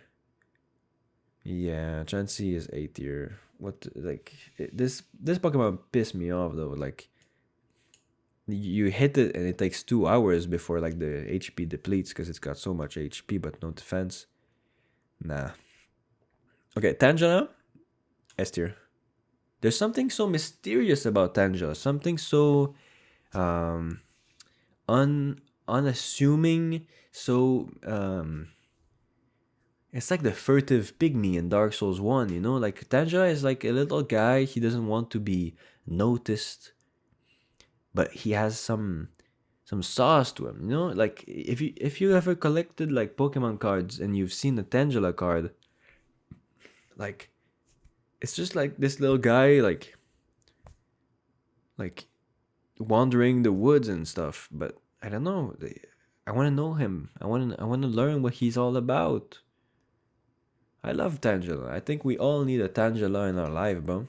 Yeah, Chansey is A tier. What this Pokemon pissed me off though. Like you hit it and it takes 2 hours before like the HP depletes because it's got so much HP but no defense. Nah. Okay, Tangela. S tier. There's something so mysterious about Tangela. Something so unassuming. So it's like the furtive pygmy in Dark Souls 1, you know? Like Tangela is like a little guy. He doesn't want to be noticed, but he has some sauce to him, you know? Like if you ever collected like Pokemon cards and you've seen a Tangela card, like It's just like this little guy, like wandering the woods and stuff. But I don't know. I want to know him. I want to learn what he's all about. I love Tangela. I think we all need a Tangela in our life, bro.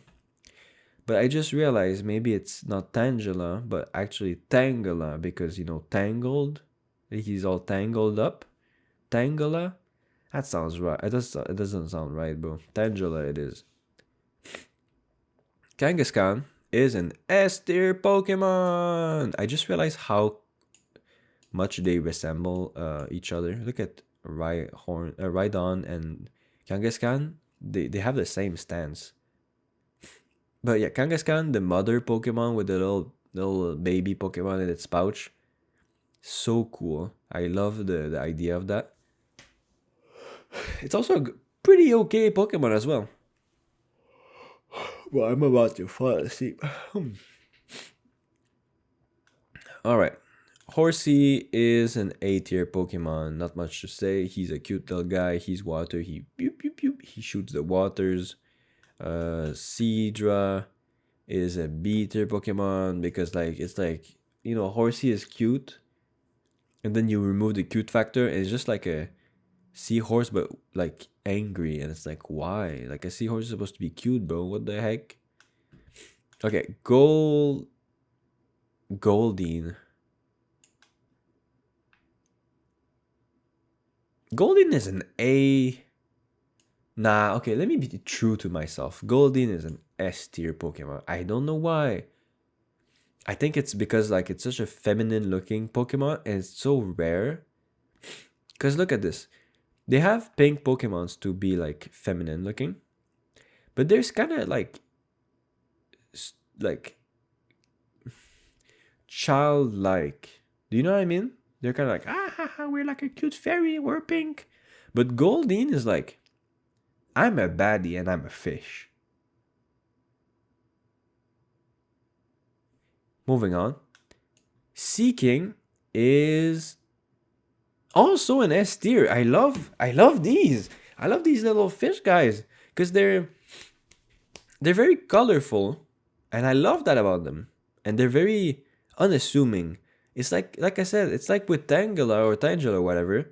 But I just realized maybe it's not Tangela, but actually Tangela because tangled. He's all tangled up. Tangela. That sounds right. It doesn't sound right, bro. Tangela it is. Kangaskhan is an S tier Pokemon. I just realized how much they resemble each other. Look at Rhydon and Kangaskhan. They have the same stance. But yeah, Kangaskhan, the mother Pokemon with the little baby Pokemon in its pouch, so cool. I love the idea of that. It's also a pretty okay Pokemon as well. Well, I'm about to fall asleep. All right. Horsey is an A tier Pokemon. Not much to say. He's a cute little guy. He's water. He pew pew pew. He shoots the waters. Seadra is a B tier Pokemon because it's like Horsey is cute, and then you remove the cute factor, and it's just like a seahorse but like angry, and it's like why? Like a seahorse is supposed to be cute, bro. What the heck? Okay, Goldeen. Goldeen is an A. Nah, okay, let me be true to myself. Goldeen is an S tier Pokemon. I don't know why. I think it's because it's such a feminine looking Pokemon and it's so rare. Cause look at this. They have pink Pokemons to be like feminine looking. But there's kind of like childlike. Do you know what I mean? They're kind of like, we're like a cute fairy, we're pink. But Goldeen is like, I'm a baddie and I'm a fish. Moving on. Seeking is also an S tier. I love these. I love these little fish guys because they're very colorful, and I love that about them. And they're very unassuming. It's like I said, it's like with Tangela or whatever.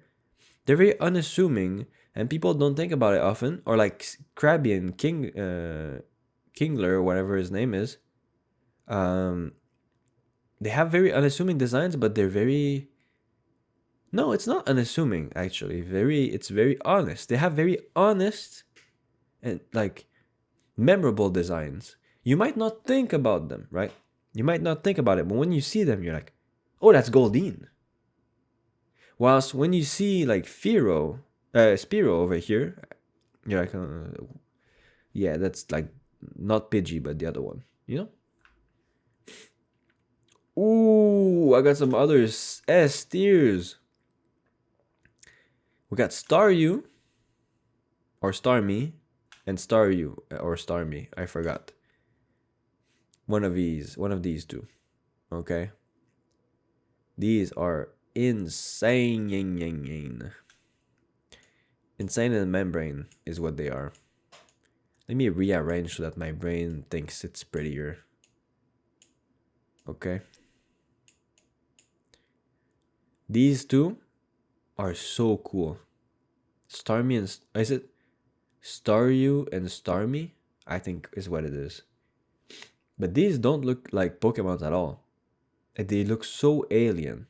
They're very unassuming, and people don't think about it often. Or like Krabby and Kingler or whatever his name is. They have very unassuming designs, but they're very. No, it's not unassuming actually. It's very honest. They have very honest and like memorable designs. You might not think about them, right? You might not think about it, but when you see them, you're like, "Oh, that's Goldeen." Whilst when you see like Spearow over here, you're like, yeah, that's like not Pidgey, but the other one, you know? Ooh, I got some others. S tiers. We got Staryu, or Starmie, and Staryu, or Starmie. I forgot. One of these two. Okay. These are insane. Insane in the membrane is what they are. Let me rearrange so that my brain thinks it's prettier. Okay. These two are so cool. Starmie and is it Staryu and Starmie? I think is what it is. But these don't look like Pokemons at all. They look so alien.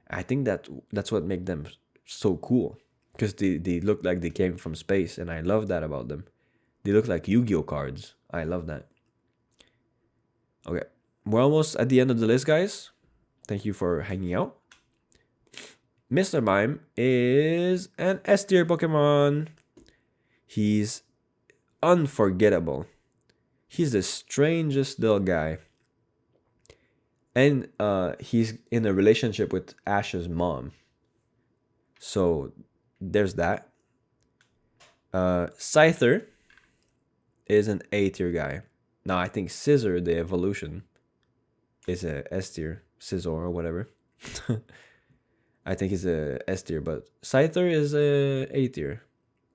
I think that's what makes them so cool. Because they look like they came from space, and I love that about them. They look like Yu-Gi-Oh cards. I love that. Okay. We're almost at the end of the list, guys. Thank you for hanging out. Mr. Mime is an S tier Pokemon. He's unforgettable. He's the strangest little guy. And he's in a relationship with Ash's mom. So there's that. Scyther is an A tier guy. Now I think Scizor, the evolution, is a S tier. Scizor or whatever. I think it's a S tier, but Scyther is a tier.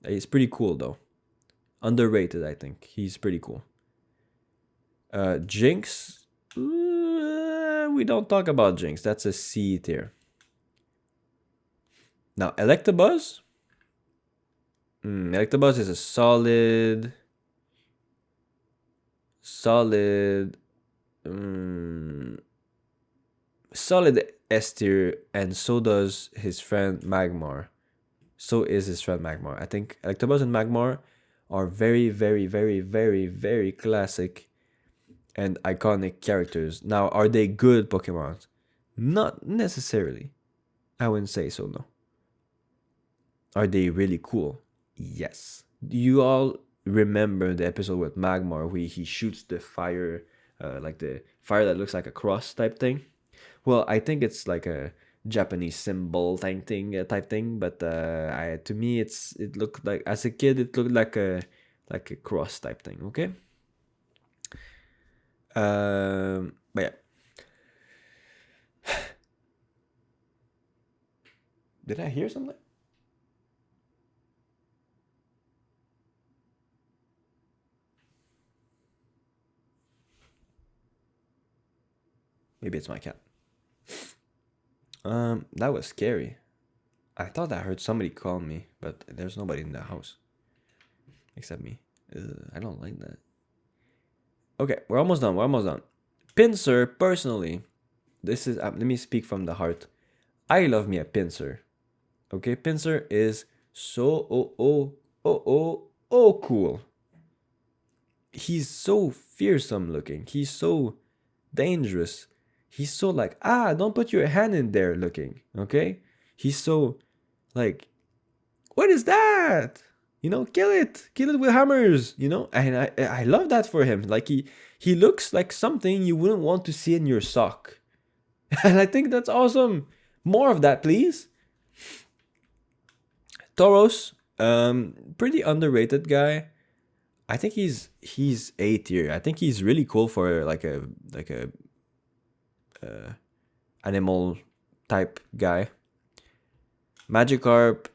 It's pretty cool though. Underrated, I think. He's pretty cool. Jinx. We don't talk about Jinx. That's a C tier. Now, Electabuzz. Electabuzz is a solid, solid S tier, and so does his friend Magmar. So is his friend Magmar. I think Electabuzz and Magmar are very, very, very, very, very classic and iconic characters. Now, are they good Pokemon? Not necessarily. I wouldn't say so, no. Are they really cool? Yes. Do you all remember the episode with Magmar where he shoots the fire, like the fire that looks like a cross type thing? Well, I think it's like a Japanese symbol type thing, but to me it looked like, as a kid, it looked like a cross type thing. Okay. But yeah. Did I hear something? Maybe it's my cat. That was scary. I thought I heard somebody call me, but there's nobody in the house except me. I don't like that. Okay, we're almost done. Pinsir, personally, this is let me speak from the heart. I love me a Pinsir. Okay, Pinsir is so cool. He's so fearsome looking. He's so dangerous. He's so like, don't put your hand in there looking. Okay, he's so like, what is that? Kill it with hammers. And I love that for him. Like he looks like something you wouldn't want to see in your sock, and I think that's awesome. More of that, please. Tauros, pretty underrated guy. I think he's A tier. I think he's really cool for like a animal type guy. Magikarp,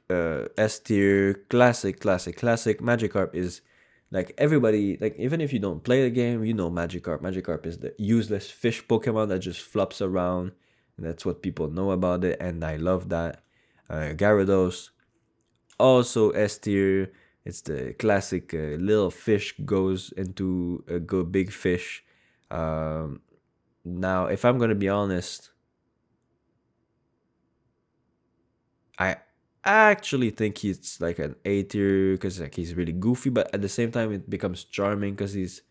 S tier, classic. Magikarp is like, everybody, like, even if you don't play the game, Magikarp. Magikarp is the useless fish Pokemon that just flops around, and that's what people know about it, and I love that. Gyarados, also S tier. It's the classic little fish goes into a big fish. Now, if I'm gonna be honest, I actually think he's like an A tier because like he's really goofy, but at the same time it becomes charming because he's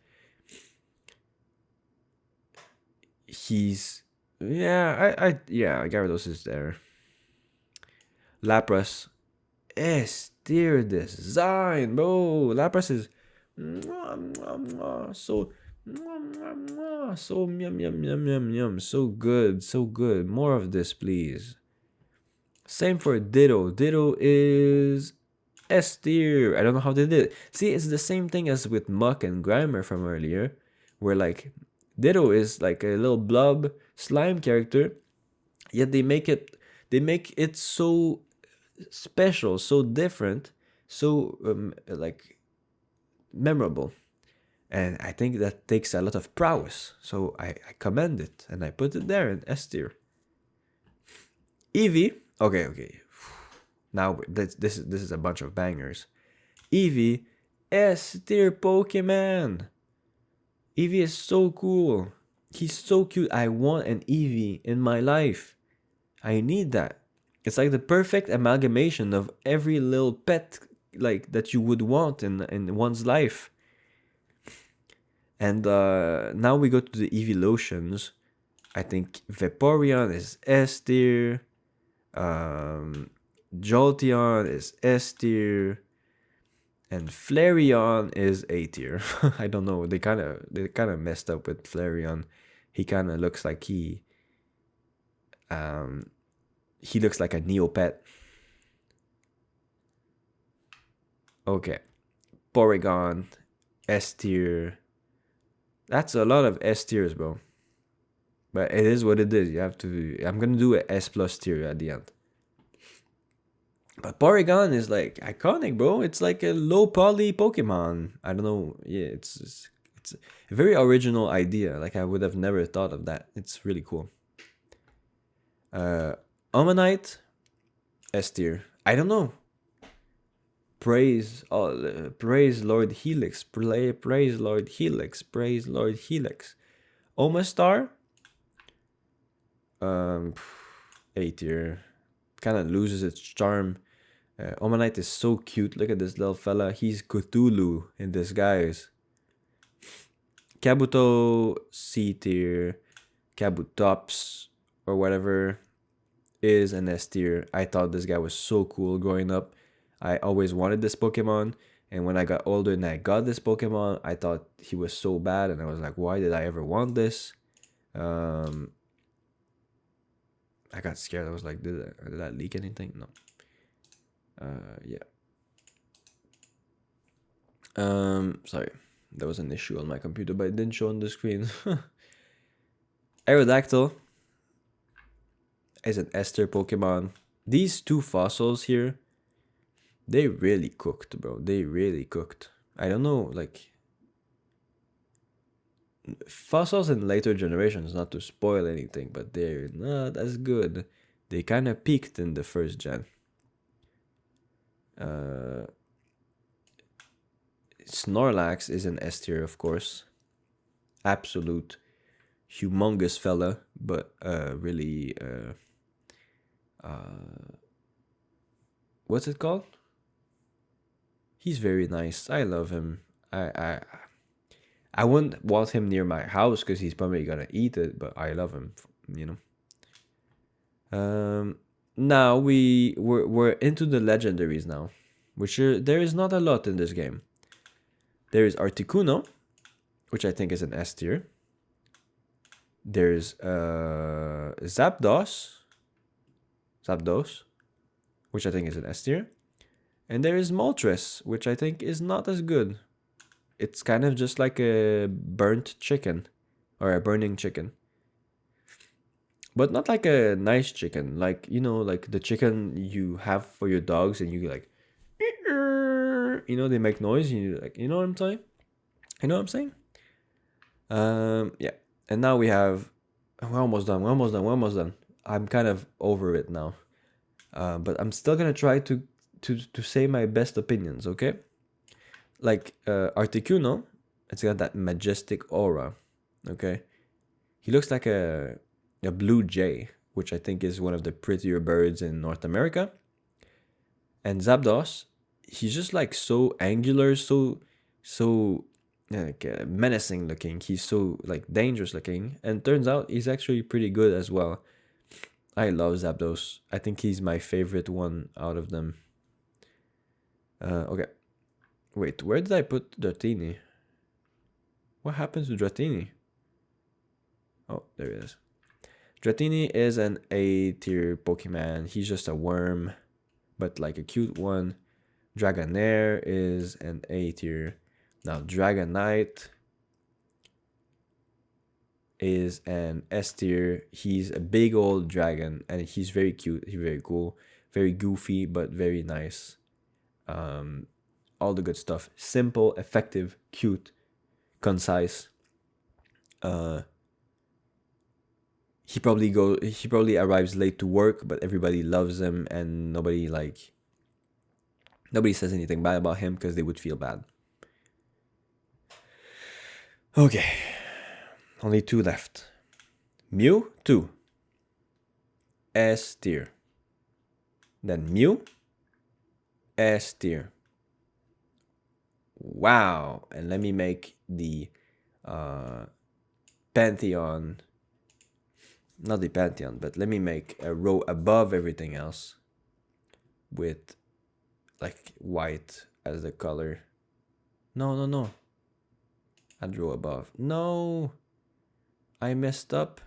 yeah, Gyarados is there. Lapras, S tier design, bro. Lapras is so so yum, so good. More of this, please. Same for Ditto. Ditto is S tier. I don't know how they did it. See, it's the same thing as with Muck and Grimer from earlier, where like Ditto is like a little blob slime character, yet they make it so special, so different, so like memorable. And I think that takes a lot of prowess. So I commend it and I put it there in S tier. Eevee, okay. Now this is a bunch of bangers. Eevee, S tier Pokemon. Eevee is so cool. He's so cute. I want an Eevee in my life. I need that. It's like the perfect amalgamation of every little pet like that you would want in one's life. And now we go to the evolutions. I think Vaporeon is S tier. Jolteon is S tier. And Flareon is A tier. I don't know. They kind of messed up with Flareon. He kind of looks like he looks like a Neopet. Okay. Porygon, S tier. That's a lot of S tiers, bro. But it is what it is. You have to. I'm gonna do an S plus tier at the end. But Porygon is like iconic, bro. It's like a low poly Pokemon. I don't know. Yeah, it's a very original idea. Like I would have never thought of that. It's really cool. Omanite, S tier. I don't know. Praise Lord Helix. Praise Lord Helix. Praise Lord Helix. Omastar, um, A tier. Kind of loses its charm. Omanite is so cute. Look at this little fella. He's Cthulhu in disguise. Kabuto, C tier. Kabutops, or whatever, is an S tier. I thought this guy was so cool growing up. I always wanted this Pokemon. And when I got older and I got this Pokemon, I thought he was so bad. And I was like, why did I ever want this? I got scared. I was like, did that leak anything? No. Yeah. Sorry. There was an issue on my computer, but it didn't show on the screen. Aerodactyl is an S tier Pokemon. These two fossils here, they really cooked, bro. They really cooked. I don't know, like, fossils in later generations, not to spoil anything, but they're not as good. They kind of peaked in the first gen. Snorlax is an S tier, of course. Absolute humongous fella, but really, what's it called? He's very nice. I love him. I wouldn't want him near my house because he's probably gonna eat it, but I love him, you know. Now we're into the legendaries now, which there is not a lot in this game. There is Articuno, which I think is an S tier. There's Zapdos, which I think is an S tier. And there is Moltres, which I think is not as good. It's kind of just like a burnt chicken, or a burning chicken. But not like a nice chicken, like, you know, like the chicken you have for your dogs and you like, you know, they make noise and you like, you know what I'm saying? You know what I'm saying? Yeah. And now we have, we're almost done. I'm kind of over it now. But I'm still gonna try to say my best opinions, okay? Like Articuno, it's got that majestic aura, okay? He looks like a blue jay, which I think is one of the prettier birds in North America. And Zapdos, he's just like so angular, so like menacing looking. He's so like dangerous looking, and turns out he's actually pretty good as well. I love Zapdos. I think he's my favorite one out of them. Okay. Wait, where did I put Dratini? What happens to Dratini? Oh, there it is. Dratini is an A tier Pokemon. He's just a worm, but like a cute one. Dragonair is an A tier. Now Dragonite is an S tier. He's a big old dragon and he's very cute. He's very cool, very goofy, but very nice. All the good stuff. Simple, effective, cute, concise. He probably arrives late to work, but everybody loves him and nobody says anything bad about him because they would feel bad. Okay. Only two left. Mewtwo. S tier. Then Mew. S tier. Wow. And let me make the Pantheon. Not the Pantheon, but let me make a row above everything else with like white as the color. No. I drew above. No. I messed up.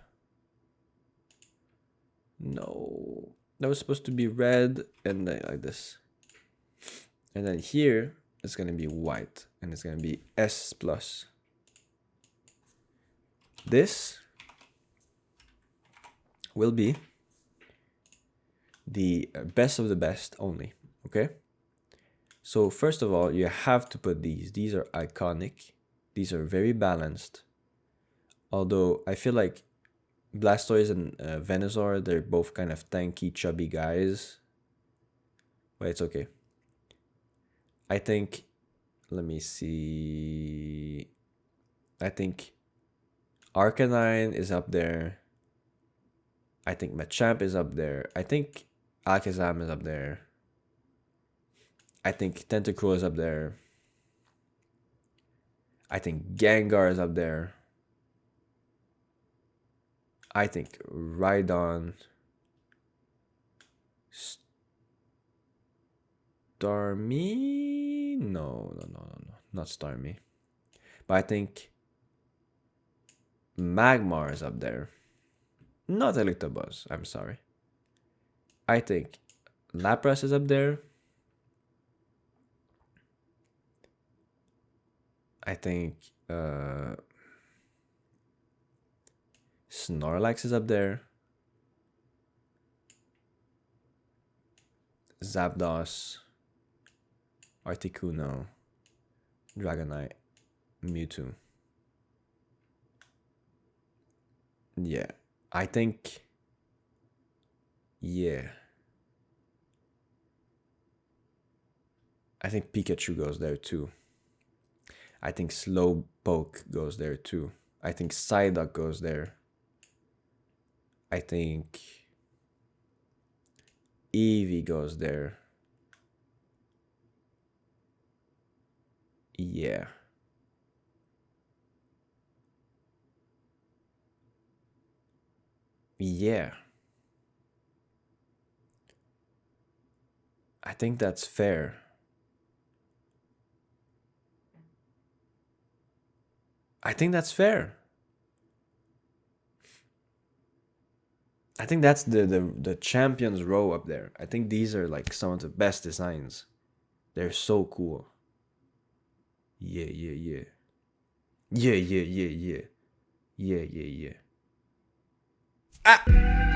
No. That was supposed to be red and then like this. And then here it's gonna be white and it's gonna be S plus. This will be the best of the best only. Okay? So first of all, you have to put these. These are iconic. These are very balanced. Although I feel like Blastoise and Venusaur, they're both kind of tanky, chubby guys. But it's okay. I think, let me see. I think Arcanine is up there. I think Machamp is up there. I think Alakazam is up there. I think Tentacruel is up there. I think Gengar is up there. I think Rhydon. Starmie? No. Not Starmie. But I think Magmar is up there. Not Electabuzz. I'm sorry. I think Lapras is up there. I think Snorlax is up there. Zapdos. Articuno. Dragonite. Mewtwo. Yeah. I think... Yeah. I think Pikachu goes there too. I think Slowpoke goes there too. I think Psyduck goes there. I think Eevee goes there. Yeah. Yeah. I think that's fair. I think that's fair. I think that's the champions row up there. I think these are like some of the best designs. They're so cool. Yeah, yeah, yeah. Yeah, yeah, yeah, yeah. Yeah, yeah, yeah. Ah!